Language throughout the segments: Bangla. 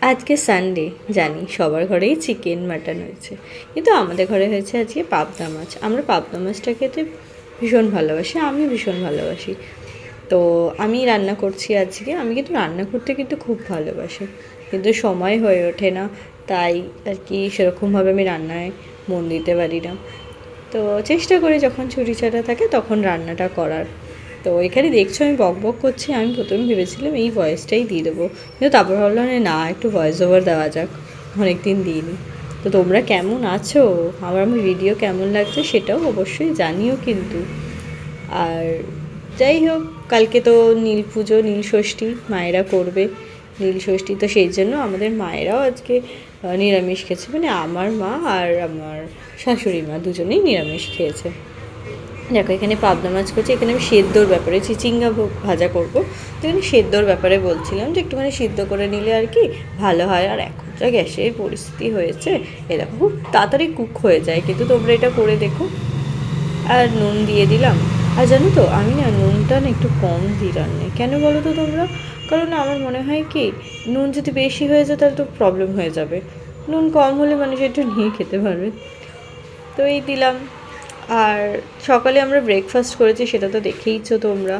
আজকে সানডে, জানি সবার ঘরেই চিকেন মাটন হয়েছে, কিন্তু আমাদের ঘরে হয়েছে আজকে পাবদা মাছ। আমরা পাবদা মাছটা খেতে ভীষণ ভালোবাসি, আমি ভীষণ ভালোবাসি। তো আমি রান্না করছি আজকে। আমি কিন্তু রান্না করতে কিন্তু খুব ভালোবাসি, কিন্তু সময় হয়ে ওঠে না, তাই আর কি সেরকমভাবে আমি রান্নায় মন দিতে পারি না। তো চেষ্টা করি যখন ছুটি ছাটা থাকে তখন রান্নাটা করার। তো এখানে দেখছো আমি বক বক করছি, আমি প্রথমে ভেবেছিলাম এই ভয়েসটাই দিয়ে দেবো, কিন্তু তারপর ভাবলাম না, একটু ভয়েস ওভার দেওয়া যাক, অনেক দিন দিইনি। তো তোমরা কেমন আছো, আমার ভিডিও কেমন লাগছে সেটাও অবশ্যই জানিও কিন্তু। আর যাই হোক, কালকে তো নীল পুজো, নীল ষষ্ঠী মায়েরা করবে। নীল ষষ্ঠী তো সেই জন্য আমাদের মায়েরাও আজকে নিরামিষ খেয়েছে, মানে আমার মা আর আমার শাশুড়ি মা দুজনেই নিরামিষ খেয়েছে। দেখো এখানে পাবদা মাছ করছি, এখানে আমি সেদ্ধর ব্যাপারে চিচিঙ্গা ভাজা করবো, তো এখানে সেদ্ধর ব্যাপারে বলছিলাম যে একটুখানি সিদ্ধ করে নিলে আর কি ভালো হয়। আর এখন যা গ্যাসের পরিস্থিতি হয়েছে, এরকম খুব তাড়াতাড়ি কুক হয়ে যায়, কিন্তু তোমরা এটা করে দেখো। আর নুন দিয়ে দিলাম। আর জানো তো আমি না নুনটা না একটু কম দিই রান্নায়, কেন বলো তো তোমরা? কারণ আমার মনে হয় কি, নুন যদি বেশি হয়ে যায় তাহলে তো প্রবলেম হয়ে যাবে, নুন কম হলে মানুষ একটু নিয়ে খেতে পারবে। তো এই দিলাম। আর সকালে আমরা ব্রেকফাস্ট করেছি, সেটা তো দেখেইছো তোমরা।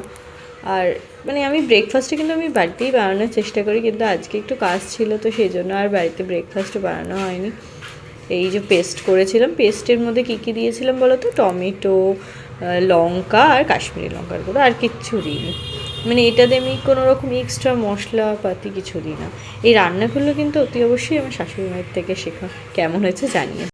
আর মানে আমি ব্রেকফাস্টে কিন্তু আমি বাড়িতেই বানানোর চেষ্টা করি, কিন্তু আজকে একটু কাজ ছিল, তো সেই জন্য আর বাড়িতে ব্রেকফাস্টও বানানো হয়নি। এই যে পেস্ট করেছিলাম, পেস্টের মধ্যে কী কী দিয়েছিলাম বলো তো? টমেটো, লঙ্কা আর কাশ্মীরি লঙ্কার গুঁড়ো, আর কিচ্ছু দিইনি। মানে এটাতে আমি কোনো রকম এক্সট্রা মশলাপাতি কিছু দিই না। এই রান্নাগুলো কিন্তু অতি অবশ্যই আমার শাশুড়ি মায়ের থেকে শেখা। কেমন হয়েছে জানিও।